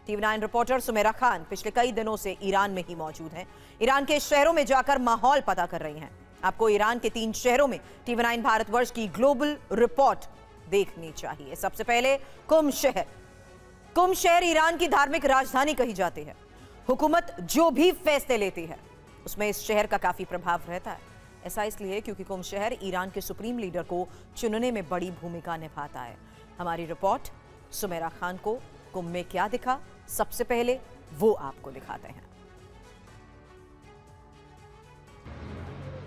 TV9 reporter Sumera Khan पिछले कई दिनों से ईरान में ही मौजूद हैं। ईरान के शहरों में जाकर माहौल पता कर रही हैं। आपको ईरान के 3 शहरों में TV9 भारतवर्ष की ग्लोबल रिपोर्ट देखनी चाहिए। सबसे पहले कुम शहर। कुम शहर ईरान की धार्मिक राजधानी कही जाती है। हुकूमत जो भी फैसले लेती है उसमें इस शहर का काफी प्रभाव रहता है। ऐसा इसलिए क्योंकि कुम शहर ईरान के सुप्रीम लीडर को चुनने में बड़ी भूमिका निभाता है। हमारी रिपोर्ट सुमेरा खान को कुम में क्या दिखा, सबसे पहले वो आपको दिखाते हैं।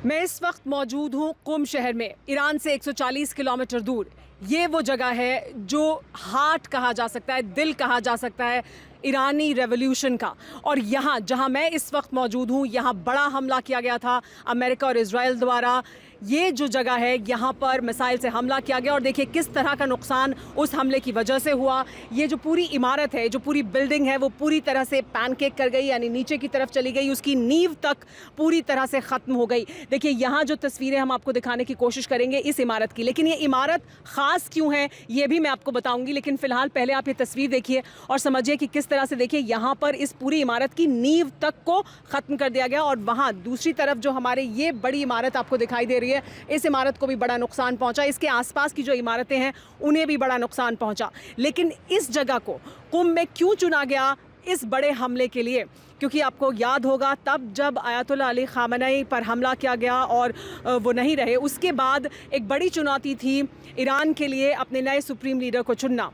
मैं इस वक्त मौजूद हूं कुम शहर में, ईरान से 140 किलोमीटर दूर। ये वो जगह है जो हार्ट कहा जा सकता है, दिल कहा जा सकता है ईरानी रेवोल्यूशन का। और यहाँ जहाँ मैं इस वक्त मौजूद हूँ, यहाँ बड़ा हमला किया गया था अमेरिका और इजराइल द्वारा। ये जो जगह है यहाँ पर मिसाइल से हमला किया गया और देखिए किस तरह का नुकसान उस हमले की वजह से हुआ। ये जो पूरी इमारत है, जो पूरी बिल्डिंग है, वो पूरी तरह से पैनकेक कर गई, यानी नीचे की तरफ चली गई। उसकी नींव तक पूरी तरह से ख़त्म हो गई। देखिए यहाँ जो तस्वीरें हम आपको दिखाने की कोशिश करेंगे इस इमारत की, लेकिन ये इमारत ख़ास क्यों है ये भी मैं आपको बताऊँगी। लेकिन फ़िलहाल पहले आप ये तस्वीर देखिए और समझिए कि किस तरह से देखिए यहाँ पर इस पूरी इमारत की नींव तक को ख़त्म कर दिया गया। और वहाँ दूसरी तरफ जो हमारे ये बड़ी इमारत आपको दिखाई दे रही है, इस इमारत को भी बड़ा नुकसान पहुंचा। इसके आसपास की जो इमारतें हैं उन्हें भी बड़ा नुकसान पहुंचा। लेकिन इस जगह को कुम में क्यों चुना गया इस बड़े हमले के लिए? क्योंकि आपको याद होगा तब जब आयतुल्लाह अली खामेनी पर हमला किया गया और वो नहीं रहे, उसके बाद एक बड़ी चुनौती थी ईरान के लिए अपने नए सुप्रीम लीडर को चुनना।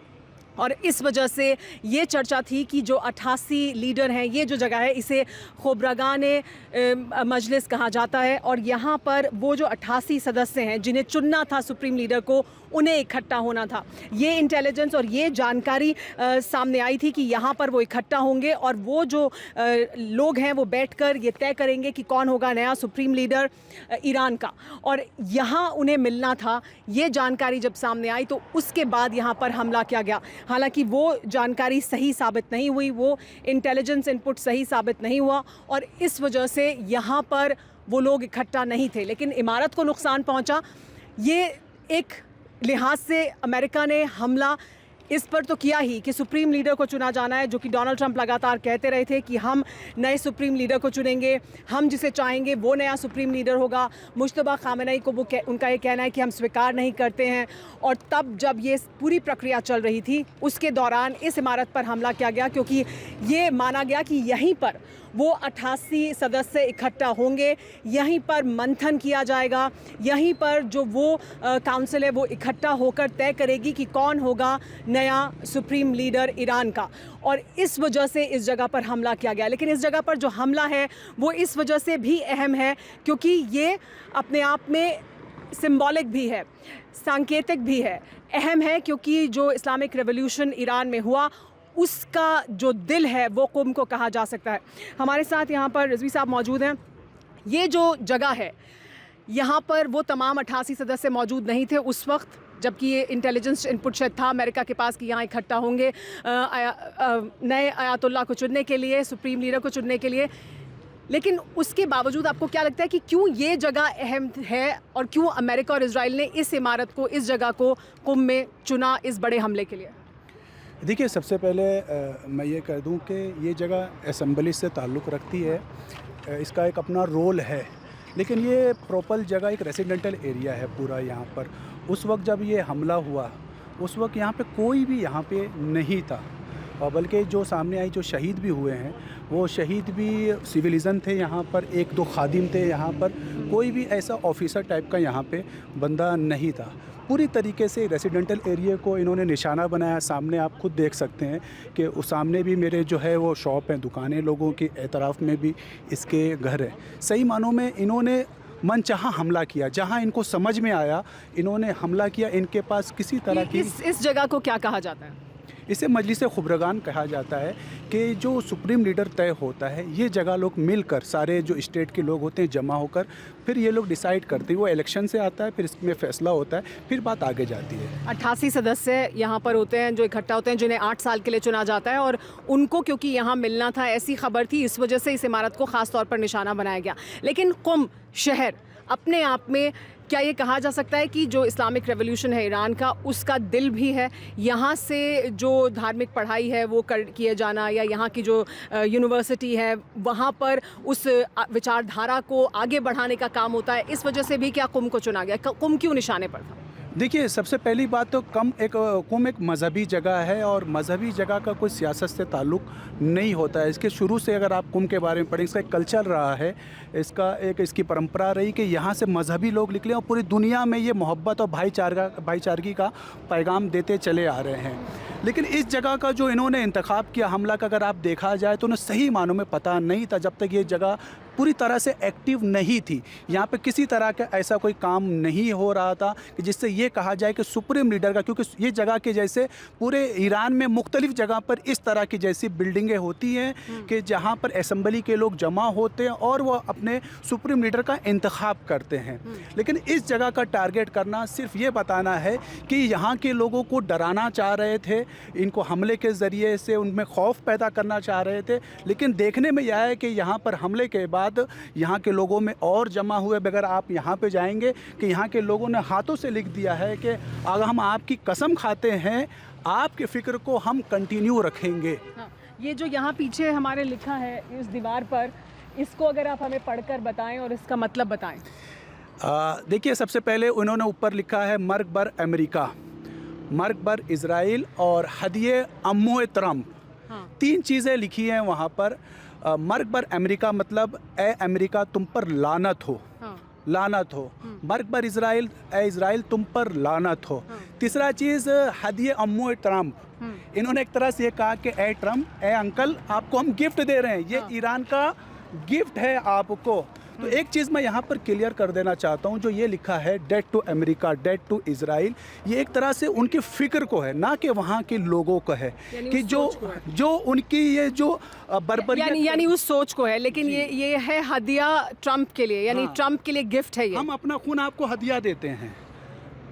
और इस वजह से ये चर्चा थी कि जो 88 लीडर हैं, ये जो जगह है इसे खोबरागाने मजलिस कहा जाता है। और यहाँ पर वो जो 88 सदस्य हैं जिन्हें चुनना था सुप्रीम लीडर को, उन्हें इकट्ठा होना था। ये इंटेलिजेंस और ये जानकारी सामने आई थी कि यहाँ पर वो इकट्ठा होंगे और वो जो लोग हैं वो बैठकर ये तय करेंगे कि कौन होगा नया सुप्रीम लीडर ईरान का। और यहाँ उन्हें मिलना था। ये जानकारी जब सामने आई तो उसके बाद यहाँ पर हमला किया गया। हालांकि वो जानकारी सही साबित नहीं हुई, वो इंटेलिजेंस इनपुट सही साबित नहीं हुआ और इस वजह से यहाँ पर वो लोग इकट्ठा नहीं थे। लेकिन इमारत को नुकसान पहुँचा। ये एक लिहाज से अमेरिका ने हमला इस पर तो किया ही कि सुप्रीम लीडर को चुना जाना है, जो कि डोनाल्ड ट्रंप लगातार कहते रहे थे कि हम नए सुप्रीम लीडर को चुनेंगे, हम जिसे चाहेंगे वो नया सुप्रीम लीडर होगा। मुश्तबा खामेनी को उनका ये कहना है कि हम स्वीकार नहीं करते हैं। और तब जब ये पूरी प्रक्रिया चल रही थी उसके दौरान इस इमारत पर हमला किया गया, क्योंकि ये माना गया कि यहीं पर वो 88 सदस्य इकट्ठा होंगे, यहीं पर मंथन किया जाएगा, यहीं पर जो वो काउंसिल है वो इकट्ठा होकर तय करेगी कि कौन होगा नया सुप्रीम लीडर ईरान का। और इस वजह से इस जगह पर हमला किया गया। लेकिन इस जगह पर जो हमला है वो इस वजह से भी अहम है क्योंकि ये अपने आप में सिंबॉलिक भी है, सांकेतिक भी है, अहम है, क्योंकि जो इस्लामिक रेवोल्यूशन ईरान में हुआ उसका जो दिल है वो कुम को कहा जा सकता है। हमारे साथ यहाँ पर रिजवी साहब मौजूद हैं। ये जो जगह है यहाँ पर वो तमाम 88 सदस्य मौजूद नहीं थे उस वक्त, जबकि ये इंटेलिजेंस इनपुट शायद था अमेरिका के पास कि यहाँ इकट्ठा होंगे नए आयतुल्लाह को चुनने के लिए, सुप्रीम लीडर को चुनने के लिए। लेकिन उसके बावजूद आपको क्या लगता है कि क्यों ये जगह अहम है और क्यों अमेरिका और इजराइल ने इस इमारत को, इस जगह को कुम में चुना इस बड़े हमले के लिए? देखिए, सबसे पहले मैं ये कह दूं कि ये जगह असेंबली से ताल्लुक़ रखती है, इसका एक अपना रोल है। लेकिन ये प्रॉपर जगह एक रेसिडेंटल एरिया है पूरा यहाँ पर। उस वक्त जब ये हमला हुआ उस वक्त यहाँ पे कोई भी यहाँ पे नहीं था, और बल्कि जो सामने आई जो शहीद भी हुए हैं वो शहीद भी सिविलिज़न थे यहाँ पर, 1-2 खादिम थे यहाँ पर, कोई भी ऐसा ऑफिसर टाइप का यहाँ पे बंदा नहीं था। पूरी तरीके से रेसिडेंटल एरिया को इन्होंने निशाना बनाया। सामने आप खुद देख सकते हैं कि उस सामने भी मेरे जो है वो शॉप हैं, दुकानें लोगों की, एतराफ़ में भी इसके घर हैं। सही मानों में इन्होंने मनचाहा हमला किया, जहां इनको समझ में आया इन्होंने हमला किया। इनके पास किसी तरह की इस जगह को क्या कहा जाता है? इसे मजलिस खुबरगान कहा जाता है कि जो सुप्रीम लीडर तय होता है, ये जगह लोग मिलकर, सारे जो स्टेट के लोग होते हैं जमा होकर, फिर ये लोग डिसाइड करते हैं। वो इलेक्शन से आता है, फिर इसमें फैसला होता है, फिर बात आगे जाती है। 88 सदस्य यहाँ पर होते हैं जो इकट्ठा होते हैं, जिन्हें 8 साल के लिए चुना जाता है। और उनको क्योंकि यहाँ मिलना था ऐसी खबर थी, इस वजह से इस इमारत को ख़ास तौर पर निशाना बनाया गया। लेकिन कुम शहर अपने आप में क्या ये कहा जा सकता है कि जो इस्लामिक रेवोल्यूशन है ईरान का, उसका दिल भी है यहाँ से जो धार्मिक पढ़ाई है वो किए जाना, या यहाँ की जो यूनिवर्सिटी है वहाँ पर उस विचारधारा को आगे बढ़ाने का काम होता है? इस वजह से भी क्या कुम को चुना गया? कुम क्यों निशाने पर था? देखिए, सबसे पहली बात तो कुम एक मज़हबी जगह है और मज़हबी जगह का कोई सियासत से ताल्लुक़ नहीं होता है। इसके शुरू से अगर आप कुम के बारे में पढ़ें, इसका एक कल्चर रहा है, इसकी परंपरा रही कि यहाँ से मज़हबी लोग निकले और पूरी दुनिया में ये मोहब्बत और भाईचारगी का पैगाम देते चले आ रहे हैं। लेकिन इस जगह का जो इन्होंने इंतखाब किया हमला का, अगर आप देखा जाए तो उन्हें सही मानों में पता नहीं था जब तक ये जगह पूरी तरह से एक्टिव नहीं थी। यहाँ पे किसी तरह का ऐसा कोई काम नहीं हो रहा था कि जिससे ये कहा जाए कि सुप्रीम लीडर का, क्योंकि ये जगह के जैसे पूरे ईरान में मुख्तलिफ जगह पर इस तरह की जैसी बिल्डिंगें होती हैं कि जहाँ पर असेंबली के लोग जमा होते हैं और वो अपने सुप्रीम लीडर का इंतखाब करते हैं। लेकिन इस जगह का टारगेट करना सिर्फ ये बताना है कि यहाँ के लोगों को डराना चाह रहे थे, इनको हमले के ज़रिए से उनमें खौफ पैदा करना चाह रहे थे। लेकिन देखने में यह है कि यहाँ पर हमले के बाद यहाँ के लोगों में और जमा हुए, बगैर आप यहाँ पे जाएंगे कि यहाँ के लोगों ने हाथों से लिख दिया है कि अगर हम आपकी कसम खाते हैं, आपके फ़िक्र को हम कंटिन्यू रखेंगे। हाँ, ये जो यहाँ पीछे हमारे लिखा है इस दीवार पर, इसको अगर आप हमें पढ़कर बताएं और इसका मतलब बताएं। देखिए, सबसे पहले उन्होंने ऊपर लिखा है मर्ग बर अमेरिका, मर्ग बर इज़राइल और हदिये अम्मो ट्रम्प। हाँ। 3 चीज़ें लिखी हैं वहाँ पर। मर्ग बर अमेरिका मतलब ए अमेरिका तुम पर लानत हो। हाँ। लानत हो। मर्ग बर इज़राइल, ए इज़राइल तुम पर लानत हो। तीसरा चीज़ हदिये अम्मो ट्रम्प। इन्होंने एक तरह से ये कहा कि ए ट्रम्प, ए अंकल, आपको हम गिफ्ट दे रहे हैं, ये ईरान का गिफ्ट है आपको। तो एक चीज़ मैं यहाँ पर क्लियर कर देना चाहता हूँ, जो ये लिखा है death to America, death to Israel, ये एक तरह से उनकी फ़िक्र को है, ना कि वहाँ के लोगों को है कि जो उनकी ये जो बर्बरियत यानी उस सोच को है। लेकिन ये है हदिया ट्रम्प के लिए, यानी ट्रम्प के लिए गिफ्ट है ये। हम अपना खून आपको हदिया देते हैं।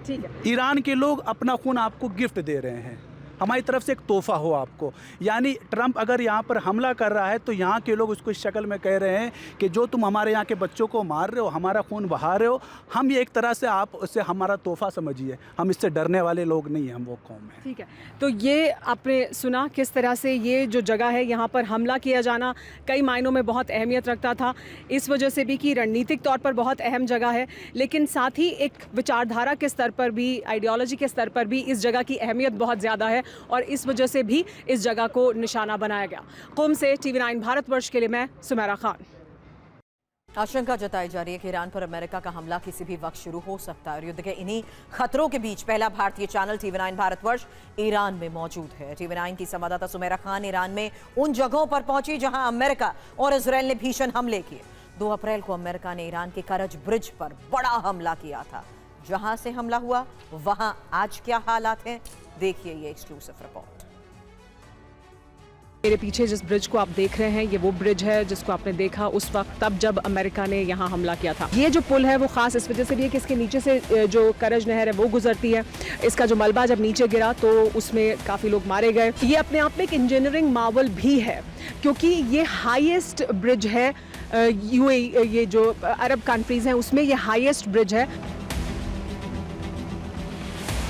ठीक है। ईरान के लोग अपना खून आपको गिफ्ट दे रहे हैं, हमारी तरफ से एक तोहफा हो आपको। यानी ट्रंप अगर यहाँ पर हमला कर रहा है तो यहाँ के लोग उसको इस शक्ल में कह रहे हैं कि जो तुम हमारे यहाँ के बच्चों को मार रहे हो, हमारा खून बहा रहे हो, हम ये एक तरह से आप उससे हमारा तोहफा समझिए, हम इससे डरने वाले लोग नहीं हैं, हम वो कौम हैं। ठीक है, तो ये आपने सुना किस तरह से ये जो जगह है यहाँ पर हमला किया जाना कई मायनों में बहुत अहमियत रखता था, इस वजह से भी कि रणनीतिक तौर पर बहुत अहम जगह है, लेकिन साथ ही एक विचारधारा के स्तर पर भी, आइडियोलॉजी के स्तर पर भी इस जगह की अहमियत बहुत ज़्यादा है और इस वजह से भी इस जगह को निशाना बनाया गया। कुम से TV9 भारतवर्ष के लिए मैं सुमेरा खान। आशंका जताई जा रही है कि ईरान पर अमेरिका का हमला किसी भी वक्त शुरू हो सकता है और युद्ध के इन्हीं खतरों के बीच पहला भारतीय चैनल TV9 भारतवर्ष ईरान में मौजूद है। TV9 की संवाददाता सुमेरा खान ईरान में उन जगहों पर पहुंची जहां अमेरिका और इजरायल ने भीषण हमले किए। 2 अप्रैल को अमेरिका ने ईरान के करज ब्रिज पर बड़ा हमला किया था। जहां से हमला हुआ वहां आज क्या हालात हैं, देखिए ये एक्सक्लूसिव रिपोर्ट। मेरे पीछे जिस ब्रिज को आप देख रहे हैं ये वो ब्रिज है जिसको आपने देखा उस वक्त तब जब अमेरिका ने यहाँ हमला किया था। ये जो पुल है वो खास इस वजह से भी है कि इसके नीचे से जो करज नहर है वो गुजरती है। इसका जो मलबा जब नीचे गिरा तो उसमें काफ़ी लोग मारे गए। ये अपने आप में एक इंजीनियरिंग मार्वल भी है क्योंकि ये हाईएस्ट ब्रिज है UAE, ये जो अरब कंट्रीज हैं उसमें ये हाईएस्ट ब्रिज है।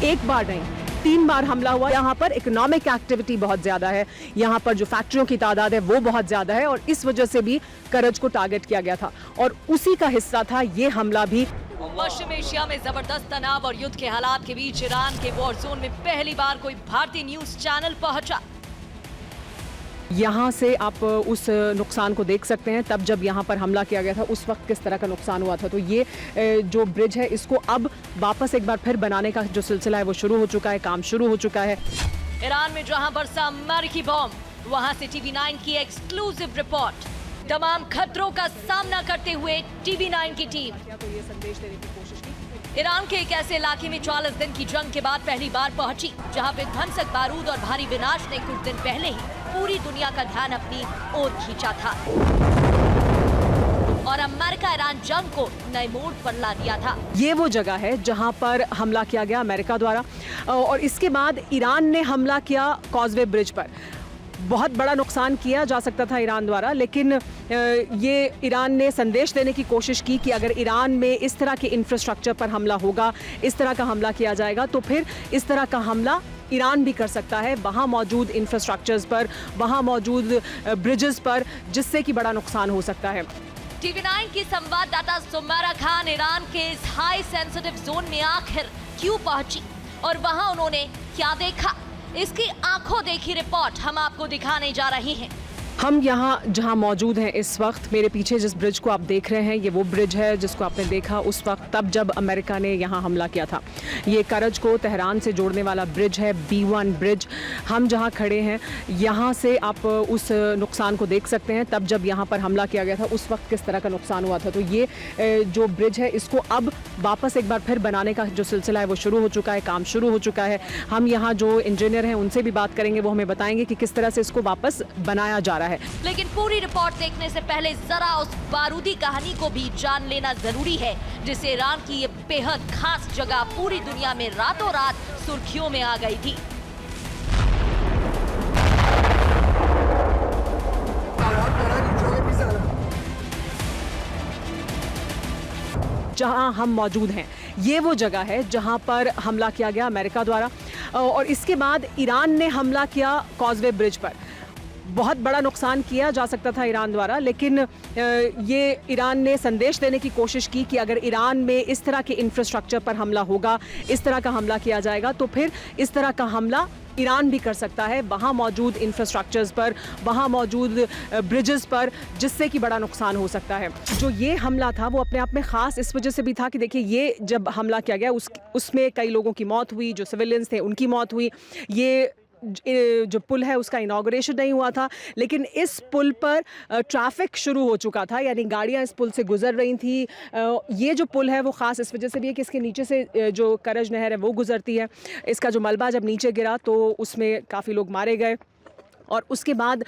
एक बार नहीं 3 बार हमला हुआ। यहाँ पर इकोनॉमिक एक्टिविटी बहुत ज़्यादा है, यहाँ पर जो फैक्ट्रियों की तादाद है वो बहुत ज़्यादा है और इस वजह से भी करज को टारगेट किया गया था और उसी का हिस्सा था ये हमला भी। पश्चिम एशिया में जबरदस्त तनाव और युद्ध के हालात के बीच ईरान के वॉर जोन में पहली बार कोई भारतीय न्यूज चैनल पहुंचा। यहाँ से आप उस नुकसान को देख सकते हैं, तब जब यहाँ पर हमला किया गया था उस वक्त किस तरह का नुकसान हुआ था। तो ये जो ब्रिज है इसको अब वापस एक बार फिर बनाने का जो सिलसिला है वो शुरू हो चुका है, काम शुरू हो चुका है। ईरान में जहां बरसा अमेरिकी बॉम्ब, वहां से TV9 की एक्सक्लूसिव रिपोर्ट। तमाम खतरों का सामना करते हुए TV9 की टीम तो ये संदेश देने की कोशिश की। ईरान के एक ऐसे इलाके में 40 दिन की जंग के बाद पहली बार पहुंची जहां विध्वंसक बारूद और भारी विनाश ने कुछ दिन पहले ही पूरी दुनिया का ध्यान अपनी ओर खींचा था और अमेरिका ईरान जंग को नए मोड़ पर ला दिया था। ये वो जगह है जहां पर हमला किया गया अमेरिका द्वारा और इसके बाद ईरान ने हमला किया कॉजवे ब्रिज पर। बहुत बड़ा नुकसान किया जा सकता था ईरान द्वारा, लेकिन ये ईरान ने संदेश देने की कोशिश की कि अगर ईरान में इस तरह के इंफ्रास्ट्रक्चर पर हमला होगा, इस तरह का हमला किया जाएगा, तो फिर इस तरह का हमला ईरान भी कर सकता है वहाँ मौजूद इंफ्रास्ट्रक्चर्स पर, वहाँ मौजूद ब्रिजेस पर, जिससे कि बड़ा नुकसान हो सकता है। TV9 की संवाददाता सुमारा खान ईरान के इस हाई सेंसिटिव जोन में आखिर क्यों पहुंची और वहां उन्होंने क्या देखा, इसकी आंखों देखी रिपोर्ट हम आपको दिखाने जा रहे हैं। हम यहाँ जहाँ मौजूद हैं इस वक्त, मेरे पीछे जिस ब्रिज को आप देख रहे हैं, ये वो ब्रिज है जिसको आपने देखा उस वक्त तब जब अमेरिका ने यहाँ हमला किया था। ये करज को तेहरान से जोड़ने वाला ब्रिज है, B1 ब्रिज। हम जहाँ खड़े हैं यहाँ से आप उस नुकसान को देख सकते हैं। तब जब यहाँ पर हमला किया गया था उस वक्त किस तरह का नुकसान हुआ था। तो ये जो ब्रिज है इसको अब वापस एक बार फिर बनाने का जो सिलसिला है वो शुरू हो चुका है, काम शुरू हो चुका है। हम यहाँ जो इंजीनियर हैं उनसे भी बात करेंगे, वो हमें बताएंगे कि किस तरह से इसको वापस बनाया जा रहा है। लेकिन पूरी रिपोर्ट देखने से पहले जरा उस बारूदी कहानी को भी जान लेना जरूरी है, जिसे ईरान की ये बेहद खास जगह पूरी दुनिया में रातों रात सुर्खियों में आ गई थी। जहां हम मौजूद हैं ये वो जगह है जहां पर हमला किया गया अमेरिका द्वारा, और इसके बाद ईरान ने हमला किया कॉजवे ब्रिज पर। बहुत बड़ा नुकसान किया जा सकता था ईरान द्वारा, लेकिन ये ईरान ने संदेश देने की कोशिश की कि अगर ईरान में इस तरह के इंफ्रास्ट्रक्चर पर हमला होगा, इस तरह का हमला किया जाएगा, तो फिर इस तरह का हमला ईरान भी कर सकता है वहाँ मौजूद इंफ्रास्ट्रक्चर्स पर, वहाँ मौजूद ब्रिजेस पर, जिससे कि बड़ा नुकसान हो सकता है। जो ये हमला था वो अपने आप में ख़ास इस वजह से भी था कि देखिए ये जब हमला किया गया उसमें कई लोगों की मौत हुई, जो सिविलियंस थे उनकी मौत हुई। ये जो पुल है उसका इनॉग्रेशन नहीं हुआ था, लेकिन इस पुल पर ट्रैफिक शुरू हो चुका था, यानी गाड़ियां इस पुल से गुजर रही थी। ये जो पुल है वो ख़ास इस वजह से भी है कि इसके नीचे से जो करज नहर है वो गुजरती है। इसका जो मलबा जब नीचे गिरा तो उसमें काफ़ी लोग मारे गए, और उसके बाद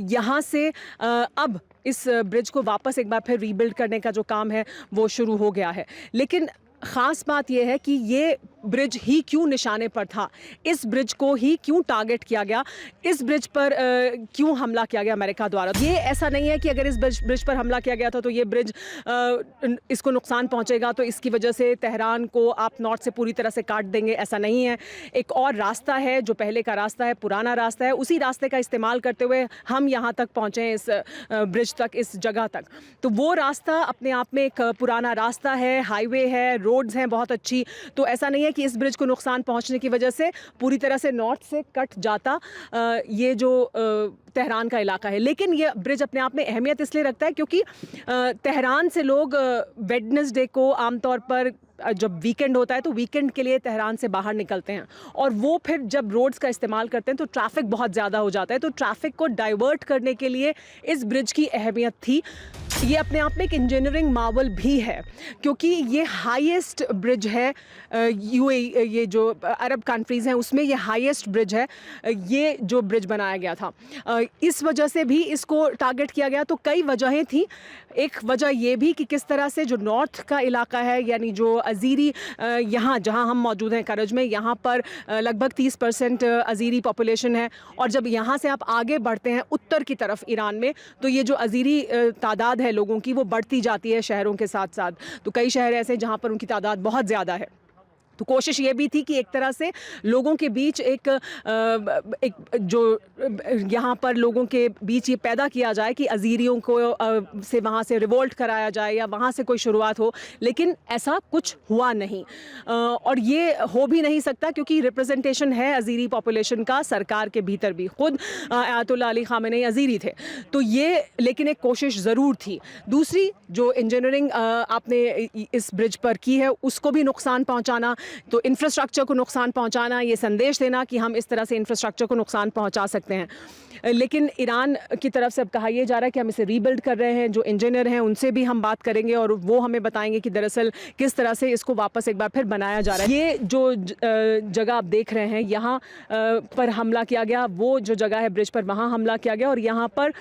यहाँ से अब इस ब्रिज को वापस एक बार फिर रीबिल्ड करने का जो काम है वो शुरू हो गया है। लेकिन ख़ास बात यह है कि ये ब्रिज ही क्यों निशाने पर था, इस ब्रिज को ही क्यों टारगेट किया गया, इस ब्रिज पर क्यों हमला किया गया अमेरिका द्वारा। ये ऐसा नहीं है कि अगर इस ब्रिज पर हमला किया गया था तो ये ब्रिज इसको नुकसान पहुंचेगा तो इसकी वजह से तेहरान को आप नॉर्थ से पूरी तरह से काट देंगे, ऐसा नहीं है। एक और रास्ता है जो पहले का रास्ता है, पुराना रास्ता है, उसी रास्ते का इस्तेमाल करते हुए हम यहाँ तक पहुँचे हैं, इस ब्रिज तक, इस जगह तक। तो वो रास्ता अपने आप में एक पुराना रास्ता है, हाईवे है, रोड्स हैं बहुत अच्छी। तो ऐसा नहीं है कि इस ब्रिज को नुकसान पहुंचने की वजह से पूरी तरह से नॉर्थ से कट जाता ये जो तेहरान का इलाका है। लेकिन ये ब्रिज अपने आप में अहमियत इसलिए रखता है क्योंकि तेहरान से लोग वेडनेसडे को आमतौर पर जब वीकेंड होता है तो वीकेंड के लिए तेहरान से बाहर निकलते हैं, और वो फिर जब रोड्स का इस्तेमाल करते हैं तो ट्रैफिक बहुत ज़्यादा हो जाता है। तो ट्रैफिक को डाइवर्ट करने के लिए इस ब्रिज की अहमियत थी। ये अपने आप में एक इंजीनियरिंग मार्वल भी है क्योंकि ये हाईएस्ट ब्रिज है यूएई, ये जो अरब कंट्रीज़ हैं उसमें ये हाईएस्ट ब्रिज है, ये जो ब्रिज बनाया गया था। इस वजह से भी इसको टारगेट किया गया। तो कई वजहें थी। एक वजह ये भी कि किस तरह से जो नॉर्थ का इलाका है, यानी जो अज़ीरी, यहाँ जहाँ हम मौजूद हैं करज में, यहाँ पर लगभग 30% अज़ीरी पॉपुलेशन है, और जब यहाँ से आप आगे बढ़ते हैं उत्तर की तरफ ईरान में तो ये जो अज़ीरी तादाद है लोगों की वो बढ़ती जाती है शहरों के साथ साथ। तो कई शहर ऐसे हैं जहाँ पर उनकी तादाद बहुत ज़्यादा है। तो कोशिश ये भी थी कि एक तरह से लोगों के बीच एक जो यहाँ पर लोगों के बीच ये पैदा किया जाए कि अज़ीरियों को से वहाँ से रिवोल्ट कराया जाए या वहाँ से कोई शुरुआत हो, लेकिन ऐसा कुछ हुआ नहीं, और ये हो भी नहीं सकता क्योंकि रिप्रेजेंटेशन है अज़ीरी पॉपुलेशन का सरकार के भीतर भी। खुद आयतुल्लाह अली ख़ामेनी अज़ीरी थे, तो ये लेकिन एक कोशिश ज़रूर थी। दूसरी जो इंजीनियरिंग आपने इस ब्रिज पर की है उसको भी नुकसान पहुँचाना, तो इंफ्रास्ट्रक्चर को नुकसान पहुंचाना, ये संदेश देना कि हम इस तरह से इंफ्रास्ट्रक्चर को नुकसान पहुंचा सकते हैं। लेकिन ईरान की तरफ से अब कहा यह जा रहा है कि हम इसे रीबिल्ड कर रहे हैं। जो इंजीनियर हैं उनसे भी हम बात करेंगे और वो हमें बताएंगे कि दरअसल किस तरह से इसको वापस एक बार फिर बनाया जा रहा है। ये जो जगह आप देख रहे हैं यहाँ पर हमला किया गया, वो जो जगह है ब्रिज पर वहाँ हमला किया गया, और यहाँ पर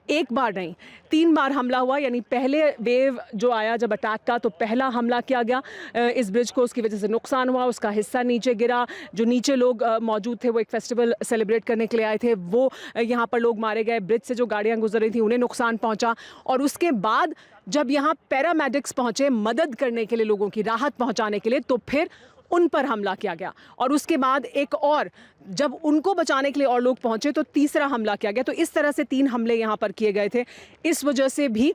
एक बार नहीं 3 बार हमला हुआ, यानी पहले वेव जो आया जब अटैक का तो पहला हमला किया गया इस ब्रिज को, उसकी वजह से नुकसान हुआ, उसका हिस्सा नीचे गिरा, जो नीचे लोग मौजूद थे वो एक फेस्टिवल सेलिब्रेट करने के लिए आए थे, वो यहाँ पर लोग मारे गए, ब्रिज से जो गाड़ियाँ गुजर रही थी उन्हें नुकसान पहुँचा। और उसके बाद जब यहाँ पैरामेडिक्स पहुँचे मदद करने के लिए, लोगों की राहत पहुँचाने के लिए, तो फिर उन पर हमला किया गया। और उसके बाद एक और जब उनको बचाने के लिए और लोग पहुंचे तो तीसरा हमला किया गया। तो इस तरह से 3 हमले यहाँ पर किए गए थे। इस वजह से भी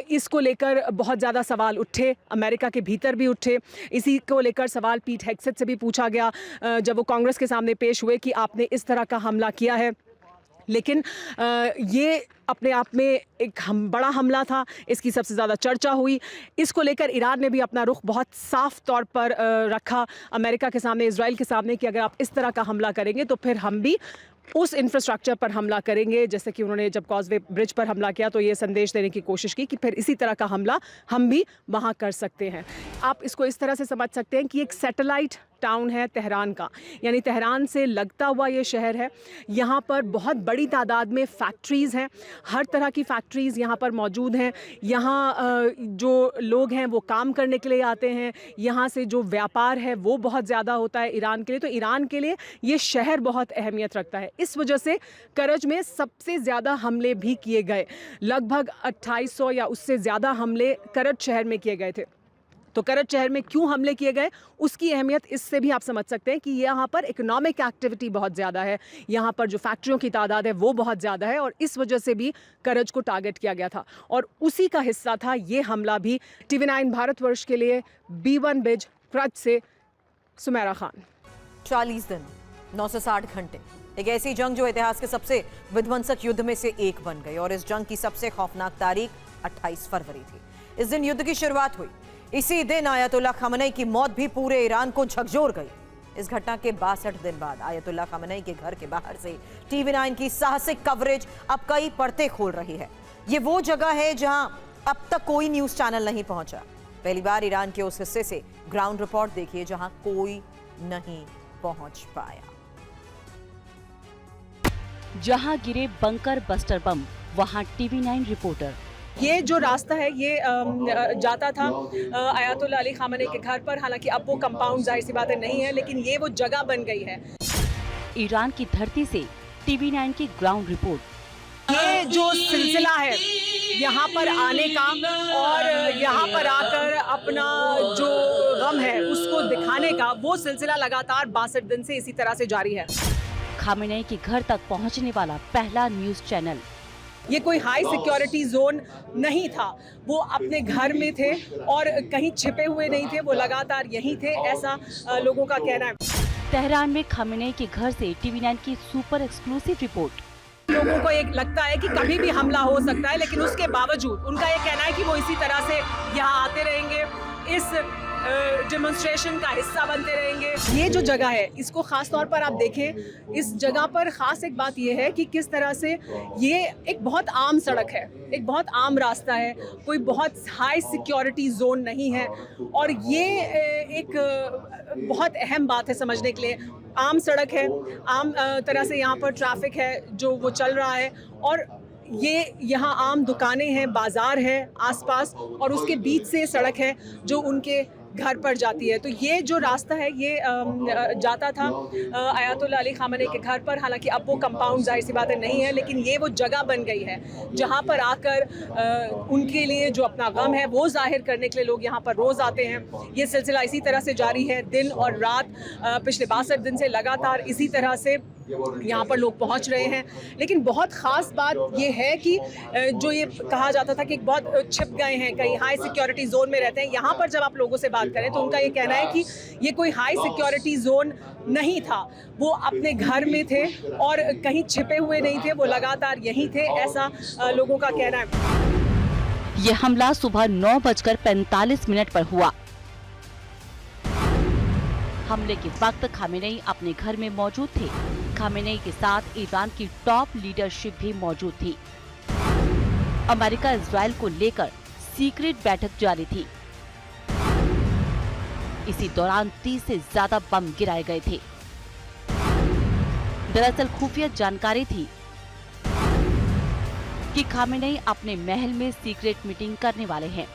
इसको लेकर बहुत ज़्यादा सवाल उठे, अमेरिका के भीतर भी उठे। इसी को लेकर सवाल पीट हेग्सेट से भी पूछा गया जब वो कांग्रेस के सामने पेश हुए कि आपने इस तरह का हमला किया है। लेकिन ये अपने आप में एक बड़ा हमला था, इसकी सबसे ज़्यादा चर्चा हुई। इसको लेकर ईरान ने भी अपना रुख बहुत साफ तौर पर रखा अमेरिका के सामने, इजराइल के सामने, कि अगर आप इस तरह का हमला करेंगे तो फिर हम भी उस इंफ्रास्ट्रक्चर पर हमला करेंगे। जैसे कि उन्होंने जब कॉजवे ब्रिज पर हमला किया तो ये संदेश देने की कोशिश की कि फिर इसी तरह का हमला हम भी वहाँ कर सकते हैं। आप इसको इस तरह से समझ सकते हैं कि एक सैटेलाइट टाउन है तेहरान का, यानी तेहरान से लगता हुआ ये शहर है। यहाँ पर बहुत बड़ी तादाद में फैक्ट्रीज़ हैं, हर तरह की फैक्ट्रीज़ यहाँ पर मौजूद हैं। यहाँ जो लोग हैं वो काम करने के लिए आते हैं, यहाँ से जो व्यापार है वो बहुत ज़्यादा होता है ईरान के लिए। तो ईरान के लिए ये शहर बहुत अहमियत रखता है। इस वजह से करज में सबसे ज़्यादा हमले भी किए गए, लगभग 2800 या उससे ज़्यादा हमले करज शहर में किए गए थे। तो करज शहर में क्यों हमले किए गए उसकी अहमियत इससे भी आप समझ सकते हैं कि यहाँ पर इकोनॉमिक एक्टिविटी बहुत ज़्यादा है, यहाँ पर जो फैक्ट्रियों की तादाद है वो बहुत ज़्यादा है, और इस वजह से भी करज को टारगेट किया गया था। और उसी का हिस्सा था ये हमला भी। TV9 भारतवर्ष के लिए B1 बिज करज से सुमेरा खान। 40 दिन 960 घंटे, एक ऐसी जंग जो इतिहास के सबसे विध्वंसक युद्ध में से एक बन गई। और इस जंग की सबसे खौफनाक तारीख 28 फरवरी थी। इस दिन युद्ध की शुरुआत हुई। इसी दिन आयतुल्लाह खामनेई की मौत भी पूरे ईरान को झकझोर गई। इस घटना के 62 दिन बाद आयतुल्लाह खामनेई के घर के बाहर से TV9 की साहसिक कवरेज अब कई परतें खोल रही है। ये वो जगह है जहां अब तक कोई न्यूज चैनल नहीं पहुंचा। पहली बार ईरान के उस हिस्से से ग्राउंड रिपोर्ट देखिए जहां कोई नहीं पहुंच पाया। जहां गिरे बंकर बस्टर बम, वहां TV9 रिपोर्टर। ये जो रास्ता है ये जाता था आयतुल्लाह अली खामनेई के घर पर। हालांकि अब वो कंपाउंड जाहिर सी बात है नहीं है, लेकिन ये वो जगह बन गई है। ईरान की धरती से TV9 की ग्राउंड रिपोर्ट। ये जो सिलसिला है यहाँ पर आने का और यहाँ पर आकर अपना जो गम है उसको दिखाने का, वो सिलसिला लगातार 62 दिन से इसी तरह से जारी है। खामनेई के घर तक पहुँचने वाला पहला न्यूज चैनल। ये कोई हाई सिक्योरिटी जोन नहीं था, वो अपने घर में थे और कहीं छिपे हुए नहीं थे, वो लगातार यहीं थे, ऐसा लोगों का कहना है। तेहरान में खामनेई के घर से TV9 की सुपर एक्सक्लूसिव रिपोर्ट। लोगों को एक लगता है कि कभी भी हमला हो सकता है, लेकिन उसके बावजूद उनका ये कहना है कि वो इसी तरह से यहाँ आते रहेंगे, इस डेमोन्स्ट्रेशन का हिस्सा बनते रहेंगे। ये जो जगह है इसको खास तौर पर आप देखें, इस जगह पर खास एक बात ये है कि किस तरह से ये एक बहुत आम सड़क है, एक बहुत आम रास्ता है, कोई बहुत हाई सिक्योरिटी जोन नहीं है। और ये एक बहुत अहम बात है समझने के लिए। आम सड़क है, आम तरह से यहाँ पर ट्रैफिक है जो वो चल रहा है, और ये यहाँ आम दुकानें हैं, बाजार है आसपास, और उसके बीच से सड़क है जो उनके घर पर जाती है। तो ये जो रास्ता है ये जाता था आयतुल्लाह अली खामनेई के घर पर। हालांकि अब वो कंपाउंड जाहिर सी बात है नहीं है, लेकिन ये वो जगह बन गई है जहाँ पर आकर उनके लिए जो अपना गम है वो जाहिर करने के लिए लोग यहाँ पर रोज़ आते हैं। ये सिलसिला इसी तरह से जारी है, दिन और रात पिछले 62 दिन से लगातार इसी तरह से यहाँ पर लोग पहुँच रहे हैं। लेकिन बहुत ख़ास बात ये है कि जो ये कहा जाता था कि बहुत छिप गए हैं, कहीं हाई सिक्योरिटी जोन में रहते हैं, यहाँ पर जब आप लोगों से बात करें तो उनका ये कहना है कि ये कोई हाई सिक्योरिटी जोन नहीं था, वो अपने घर में थे और कहीं छिपे हुए नहीं थे, वो लगातार यहीं थे, ऐसा लोगों का कहना है। ये हमला सुबह 9:45 पर हुआ। हमले के वक्त खामेनेई अपने घर में मौजूद थे। खामेनेई के साथ ईरान की टॉप लीडरशिप भी मौजूद थी। अमेरिका इजराइल को लेकर सीक्रेट बैठक जारी थी। इसी दौरान 30 से ज्यादा बम गिराए गए थे। दरअसल खुफिया जानकारी थी कि खामेनेई अपने महल में सीक्रेट मीटिंग करने वाले हैं,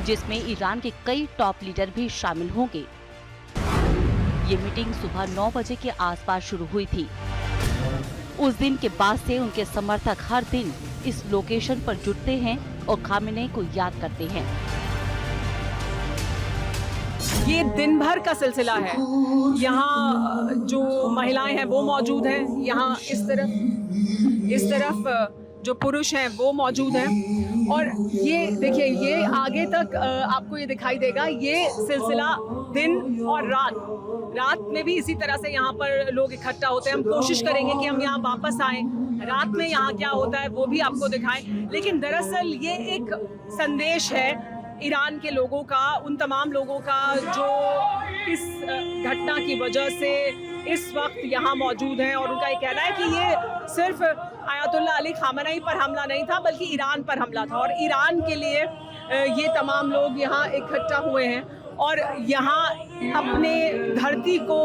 जिसमें ईरान के कई टॉप लीडर भी शामिल होंगे। ये मीटिंग सुबह 9 बजे के आसपास शुरू हुई थी। उस दिन के बाद से उनके समर्थक हर दिन इस लोकेशन पर जुटते हैं और खामेनेई को याद करते हैं। ये दिन भर का सिलसिला है। यहाँ जो महिलाएं हैं वो मौजूद हैं, यहाँ इस तरफ जो पुरुष हैं वो मौजूद हैं, और ये देखिए ये आगे तक आपको ये दिखाई देगा। ये सिलसिला दिन और रात में भी इसी तरह से यहाँ पर लोग इकट्ठा होते हैं। हम कोशिश करेंगे कि हम यहाँ वापस आएं, रात में यहाँ क्या होता है वो भी आपको दिखाएं। लेकिन दरअसल ये एक संदेश है ईरान के लोगों का, उन तमाम लोगों का जो इस घटना की वजह से इस वक्त यहाँ मौजूद हैं, और उनका ये कहना है कि ये सिर्फ आयतुल्लाह अली खामेनेई पर हमला नहीं था बल्कि ईरान पर हमला था, और ईरान के लिए ये तमाम लोग यहाँ इकट्ठा हुए हैं और यहाँ अपने धरती को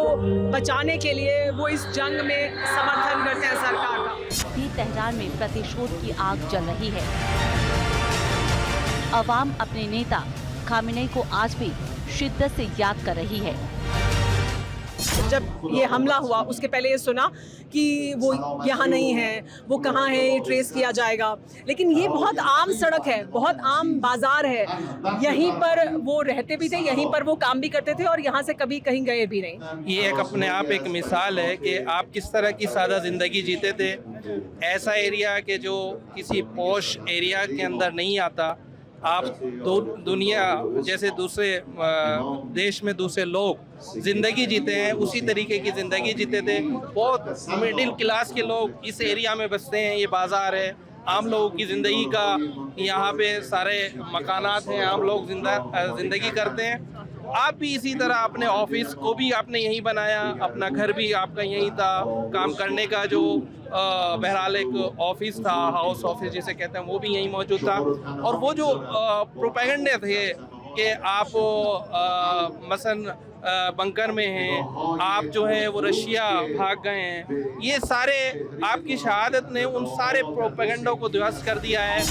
बचाने के लिए वो इस जंग में समर्थन करते हैं सरकार का। भी तेहरान में प्रतिशोध की आग जल रही है। अवाम अपने नेता खामेनेई को आज भी शिद्दत से याद कर रही है। जब ये हमला हुआ उसके पहले ये सुना कि वो यहाँ नहीं है, वो कहाँ है, ये ट्रेस किया जाएगा। लेकिन ये बहुत आम सड़क है, बहुत आम बाजार है, यहीं पर वो रहते भी थे, यहीं पर वो काम भी करते थे और यहाँ से कभी कहीं गए भी नहीं। ये एक अपने आप एक मिसाल है कि आप किस तरह की सादा ज़िंदगी जीते थे। ऐसा एरिया के जो किसी पॉश एरिया के अंदर नहीं आता। आप दुनिया जैसे दूसरे देश में दूसरे लोग ज़िंदगी जीते हैं उसी तरीके की ज़िंदगी जीते थे। बहुत मिडिल क्लास के लोग इस एरिया में बसते हैं। ये बाज़ार है, आम लोगों की ज़िंदगी का यहाँ पे सारे मकानात हैं, आम लोग ज़िंदगी करते हैं। आप भी इसी तरह अपने ऑफिस को भी आपने यहीं बनाया, अपना घर भी आपका यहीं था, काम करने का जो बहरहाल एक ऑफिस था, हाउस ऑफिस जिसे कहते हैं, वो भी यहीं मौजूद था। और वो जो प्रोपेगेंडे थे कि आप मसलन बंकर में हैं, आप जो है वो रशिया भाग गए हैं, ये सारे आपकी शहादत ने उन सारे प्रोपेगेंडों को ध्वस्त कर दिया है।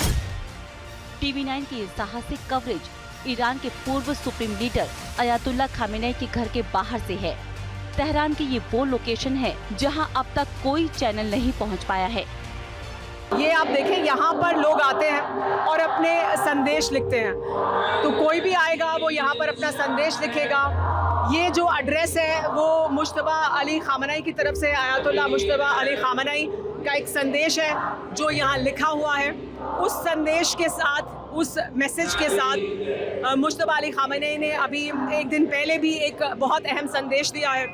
TV9 की साहसिक कवरेज ईरान के पूर्व सुप्रीम लीडर अयातुल्लाह खामेनेई के घर के बाहर से है। तेहरान की ये वो लोकेशन है जहां अब तक कोई चैनल नहीं पहुंच पाया है। ये आप देखें, यहाँ पर लोग आते हैं और अपने संदेश लिखते हैं। तो कोई भी आएगा वो यहाँ पर अपना संदेश लिखेगा। ये जो एड्रेस है वो मुश्तबा अली खामेनेई की तरफ से, आयतुल्लाह मुश्तबा अली खामेनेई का एक संदेश है जो यहाँ लिखा हुआ है। उस संदेश के साथ, उस मैसेज के साथ मुश्तबा अली खामेनेई ने अभी एक दिन पहले भी एक बहुत अहम संदेश दिया है।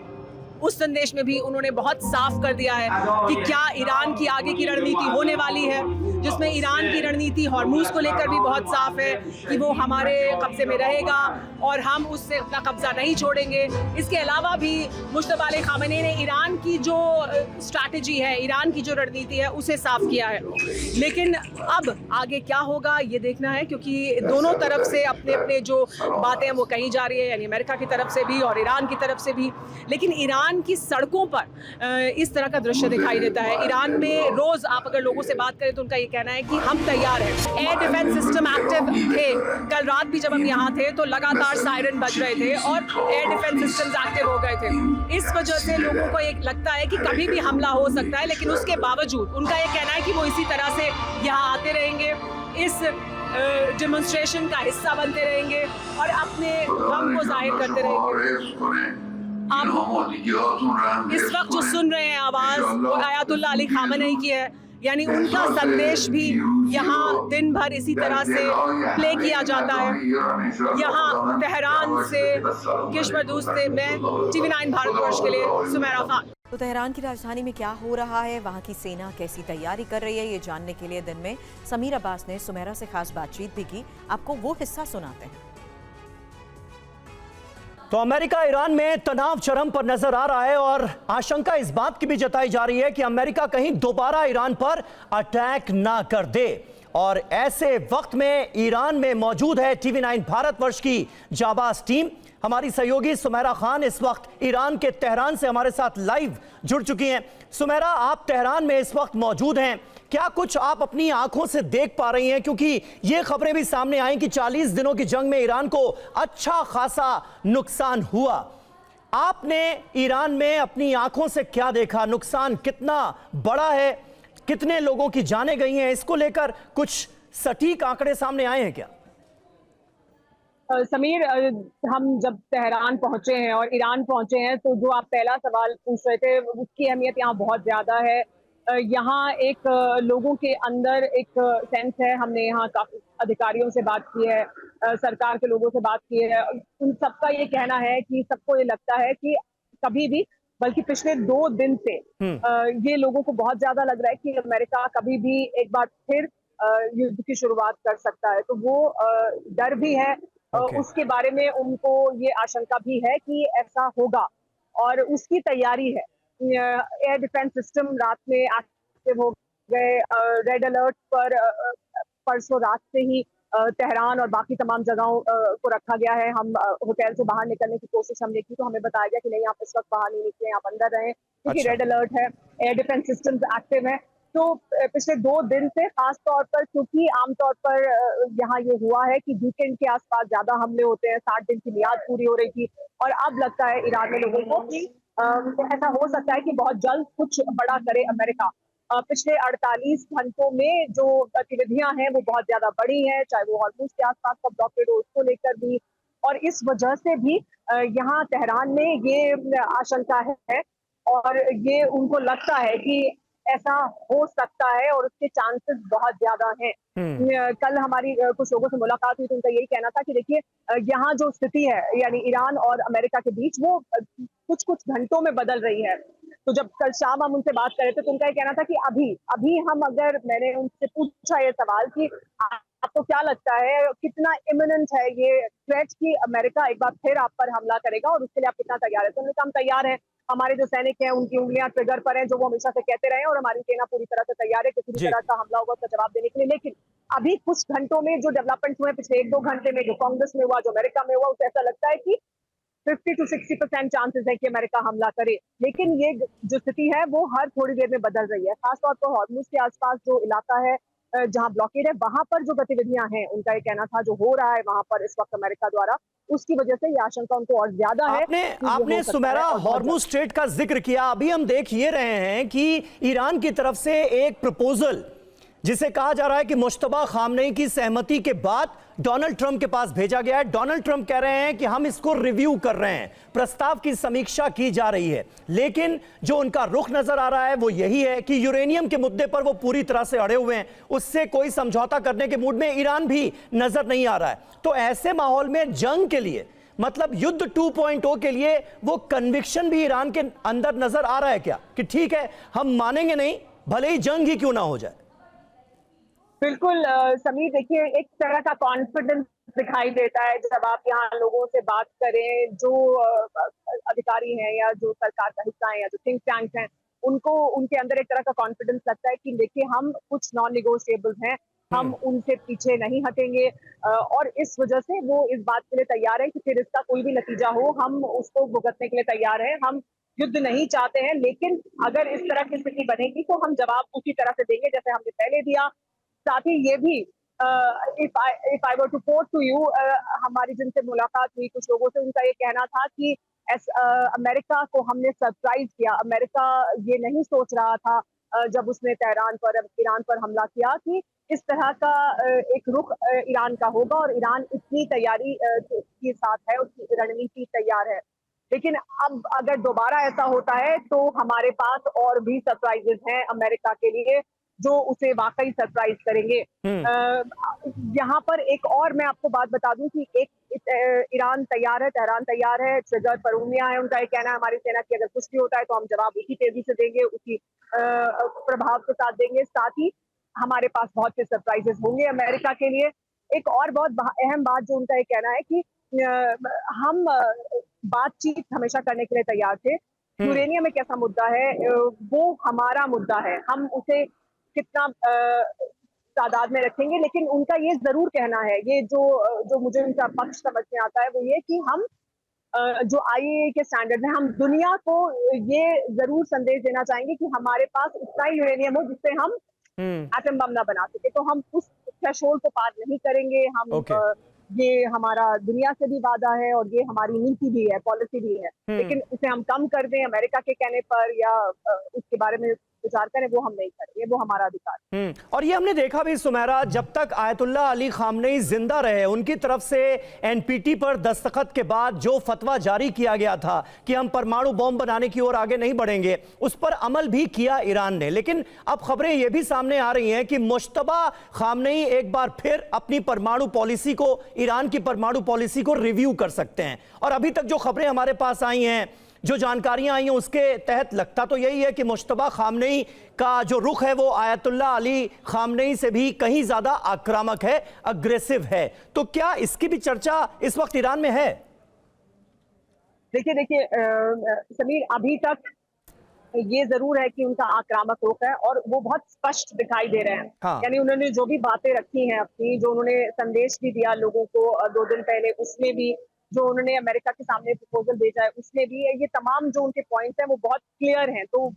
उस संदेश में भी उन्होंने बहुत साफ कर दिया है कि क्या ईरान की आगे की रणनीति होने वाली है, जिसमें ईरान की रणनीति हॉर्मूज को लेकर भी बहुत साफ है कि वो हमारे कब्जे में रहेगा और हम उससे अपना कब्जा नहीं छोड़ेंगे। इसके अलावा भी मुश्तबा अली खामेनेई ने ईरान की जो स्ट्रैटेजी है, ईरान की जो रणनीति है, उसे साफ किया है। लेकिन अब आगे क्या होगा ये देखना है, क्योंकि दोनों तरफ से अपने अपने जो बातें हैं वो कही जा रही है, यानी अमेरिका की तरफ से भी और ईरान की तरफ से भी। लेकिन ईरान की सड़कों पर इस तरह का दृश्य दिखाई देता है। ईरान में रोज आप अगर लोगों से बात करें तो उनका ये कहना है कि हम तैयार हैं। एयर डिफेंस सिस्टम एक्टिव थे। कल रात भी जब हम यहाँ थे तो लगातार सायरन बज रहे थे और एयर डिफेंस सिस्टम्स एक्टिव हो गए थे। इस वजह से लोगों को एक लगता है कि कभी भी हमला हो सकता है, लेकिन उसके बावजूद उनका ये कहना है कि वो इसी तरह से यहाँ आते रहेंगे, इस डेमोन्स्ट्रेशन का हिस्सा बनते रहेंगे और अपने गम को जाहिर करते रहेंगे। आप इस वक्त जो सुन रहे हैं आवाज वो आयतुल्लाह अली खामेनेई की है, यानी उनका संदेश भी यहाँ दिन भर इसी तरह से प्ले किया जाता है। यहाँ तेहरान से किश्वर दूसरे में TV9 भारतवर्ष के लिए सुमेरा खान। तो तेहरान की राजधानी में क्या हो रहा है, वहाँ की सेना कैसी तैयारी कर रही है, ये जानने के लिए दिन में समीर अब्बास ने सुमेरा से खास बातचीत भी की। आपको वो हिस्सा सुनाते हैं। तो अमेरिका ईरान में तनाव चरम पर नजर आ रहा है और आशंका इस बात की भी जताई जा रही है कि अमेरिका कहीं दोबारा ईरान पर अटैक ना कर दे। और ऐसे वक्त में ईरान में मौजूद है TV9 भारतवर्ष की जाबाज टीम। हमारी सहयोगी सुमेरा खान इस वक्त ईरान के तेहरान से हमारे साथ लाइव जुड़ चुकी हैं। सुमेरा, आप तेहरान में इस वक्त मौजूद हैं, क्या कुछ आप अपनी आंखों से देख पा रही हैं? क्योंकि ये खबरें भी सामने आई कि 40 दिनों की जंग में ईरान को अच्छा खासा नुकसान हुआ। आपने ईरान में अपनी आंखों से क्या देखा? नुकसान कितना बड़ा है, कितने लोगों की जानें गई हैं? इसको लेकर कुछ सटीक आंकड़े सामने आए हैं क्या? समीर, हम जब तेहरान पहुंचे हैं और ईरान पहुंचे हैं तो जो आप पहला सवाल पूछ रहे थे उसकी अहमियत यहाँ बहुत ज्यादा है। यहाँ एक लोगों के अंदर एक सेंस है। हमने यहाँ काफी अधिकारियों से बात की है, सरकार के लोगों से बात की है। उन सबका ये कहना है कि सबको ये लगता है कि कभी भी, बल्कि पिछले 2 दिन से ये लोगों को बहुत ज्यादा लग रहा है कि अमेरिका कभी भी एक बार फिर युद्ध की शुरुआत कर सकता है। तो वो डर भी है, उसके बारे में उनको ये आशंका भी है कि ऐसा होगा और उसकी तैयारी है। एयर डिफेंस सिस्टम रात में एक्टिव हो गए। रेड अलर्ट पर परसों रात से ही तेहरान और बाकी तमाम जगहों को रखा गया है। हम होटल से बाहर निकलने की कोशिश हमने की तो हमें बताया गया कि नहीं, आप इस वक्त बाहर नहीं निकले, आप अंदर रहें, क्योंकि रेड अलर्ट है, एयर डिफेंस सिस्टम्स एक्टिव है। तो पिछले 2 दिन से खास तौर पर, क्योंकि आमतौर पर यहाँ ये हुआ है कि वीकेंड के आसपास ज्यादा हमले होते हैं, 60 दिन की मियाद पूरी हो रही थी और अब लगता है ईरान में लोगों को कि ऐसा हो सकता है कि बहुत जल्द कुछ बड़ा करे अमेरिका। पिछले 48 घंटों में जो गतिविधियां हैं वो बहुत ज्यादा बड़ी हैं, चाहे वो हॉर्मुज़ के आसपास का ब्लॉकेड हो उसको लेकर भी, और इस वजह से भी यहाँ तेहरान में ये आशंका है और ये उनको लगता है कि ऐसा हो सकता है और उसके चांसेस बहुत ज्यादा हैं। कल हमारी कुछ लोगों से मुलाकात हुई तो उनका यही कहना था कि देखिए, यहाँ जो स्थिति है यानी ईरान और अमेरिका के बीच वो कुछ कुछ घंटों में बदल रही है। तो जब कल शाम हम उनसे बात कर रहे थे तो उनका ये कहना था कि अभी हम, अगर मैंने उनसे पूछा ये सवाल कि आपको क्या लगता है कितना इमिनेंट है ये थ्रेट कि अमेरिका एक बार फिर आप पर हमला करेगा और उसके लिए आप कितना तैयार है? तो उन्होंने कहा हम तैयार हैं, हमारे जो सैनिक हैं उनकी उंगलियां ट्रिगर पर हैं, जो वो हमेशा से कहते रहे, और हमारी सेना पूरी तरह से तैयार है किसी भी तरह का हमला होगा उसका जवाब देने के लिए। लेकिन अभी कुछ घंटों में जो डेवलपमेंट हुए, पिछले 1-2 घंटे में जो कांग्रेस में हुआ, जो अमेरिका में हुआ, उसे ऐसा लगता है कि 50 to 60% चांसेस है कि अमेरिका हमला करे। लेकिन ये जो स्थिति है वो हर थोड़ी देर में बदल रही है। खासतौर पर हॉर्मुज़ के आसपास जो इलाका है जहां ब्लॉकेड है, वहां पर जो गतिविधियां हैं, उनका ये कहना था जो हो रहा है वहां पर इस वक्त अमेरिका द्वारा, उसकी वजह से ये आशंका उनको और ज्यादा है। आपने सुमेरा हॉर्मुज़ स्ट्रेट का जिक्र किया। अभी हम देख ये रहे हैं कि ईरान की तरफ से एक प्रपोजल, जिसे कहा जा रहा है कि मुश्तबा खामनेई की सहमति के बाद डोनाल्ड ट्रंप के पास भेजा गया है। डोनाल्ड ट्रंप कह रहे हैं कि हम इसको रिव्यू कर रहे हैं, प्रस्ताव की समीक्षा की जा रही है। लेकिन जो उनका रुख नजर आ रहा है वो यही है कि यूरेनियम के मुद्दे पर वो पूरी तरह से अड़े हुए हैं, उससे कोई समझौता करने के मूड में ईरान भी नजर नहीं आ रहा है। तो ऐसे माहौल में जंग के लिए, मतलब युद्ध 2.0 के लिए, वो कन्विक्शन भी ईरान के अंदर नजर आ रहा है क्या कि ठीक है, हम मानेंगे नहीं भले ही जंग ही क्यों ना हो जाए? बिल्कुल समीर, देखिए एक तरह का कॉन्फिडेंस दिखाई देता है जब आप यहाँ लोगों से बात करें जो अधिकारी हैं या जो सरकार का हिस्सा है या जो थिंक टैंक हैं, उनको उनके अंदर एक तरह का कॉन्फिडेंस लगता है कि देखिए हम कुछ नॉन निगोशिएबल्स हैं, हम उनसे पीछे नहीं हटेंगे, और इस वजह से वो इस बात के लिए तैयार है कि फिर इसका कोई भी नतीजा हो हम उसको भुगतने के लिए तैयार हैं। हम युद्ध नहीं चाहते हैं, लेकिन अगर इस तरह की स्थिति बनेगी तो हम जवाब उसी तरह से देंगे जैसे हमने पहले दिया। साथ ही ये भी, if I were to quote to you, हमारी जिनसे मुलाकात हुई कुछ लोगों से, उनका ये कहना था कि अमेरिका को हमने सरप्राइज किया। अमेरिका ये नहीं सोच रहा था जब उसने तेहरान पर, ईरान पर हमला किया कि इस तरह का एक रुख ईरान का होगा, और ईरान इतनी तैयारी के साथ है, उसकी रणनीति तैयार है। लेकिन अब अगर दोबारा ऐसा होता है तो हमारे पास और भी सरप्राइजेस हैं अमेरिका के लिए जो उसे वाकई सरप्राइज करेंगे। यहाँ पर एक और मैं आपको बात बता दूं कि एक ईरान तैयार है, तेहरान तैयार है, ट्रिगर पर उंगलियां हैं। उनका ये कहना है हमारी सेना की अगर कुछ भी होता है तो हम जवाब उसी तेजी से देंगे, उसी प्रभाव के साथ देंगे। साथ ही हमारे पास बहुत से सरप्राइजेस होंगे अमेरिका के लिए। एक और बहुत अहम बात जो उनका ये कहना है कि हम बातचीत हमेशा करने के लिए तैयार थे। यूरेनियम एक ऐसा मुद्दा है, वो हमारा मुद्दा है, हम उसे कितना तादाद में रखेंगे, लेकिन उनका ये जरूर कहना है, ये जो मुझे उनका पक्ष समझ में आता है वो ये कि हम जो आईएए के स्टैंडर्ड है, हम दुनिया को ये जरूर संदेश देना चाहेंगे कि हमारे पास इतना ही यूरेनियम हो जिससे हम एटम बम ना बना सके। तो हम उस थ्रेशोल्ड को पार नहीं करेंगे। हम ये हमारा दुनिया से भी वादा है और ये हमारी नीति भी है, पॉलिसी भी है, लेकिन उसे हम कम कर दें अमेरिका के कहने पर या उसके बारे में विचार करें, वो हम नहीं करेंगे, वो हमारा अधिकार है। और ये हमने देखा भी सुमेरा, जब तक आयतुल्लाह अली खामनेई जिंदा रहे, उनकी तरफ से एनपीटी पर दस्तखत के बाद जो फतवा जारी किया गया था कि हम परमाणु बॉम्ब बनाने की ओर आगे नहीं बढ़ेंगे, उस पर अमल भी किया ईरान ने। लेकिन अब खबरें ये भी सामने आ रही हैं कि मुश्तबा खामनेई एक बार फिर अपनी परमाणु पॉलिसी को, ईरान की परमाणु पॉलिसी को रिव्यू कर सकते हैं। और अभी तक जो खबरें हमारे पास आई हैं, जो जानकारियां आई हैं, उसके तहत लगता तो यही है कि मुश्तबा खामनेई का जो रुख है वो आयतुल्लाह अली खामनेई से भी कहीं ज्यादा आक्रामक है, अग्रेसिव है। तो क्या इसकी भी चर्चा इस वक्त ईरान में है? देखिए समीर, अभी तक ये जरूर है कि उनका आक्रामक रुख है और वो बहुत स्पष्ट दिखाई दे रहे हैं। हाँ। यानी उन्होंने जो भी बातें रखी हैं अपनी, जो उन्होंने संदेश भी दिया लोगों को 2 दिन पहले, उसमें भी जो उन्होंने अमेरिका के सामने प्रपोजल भेजा है उसमें भी ये तमाम जो उनके पॉइंट्स हैं वो बहुत क्लियर हैं। तो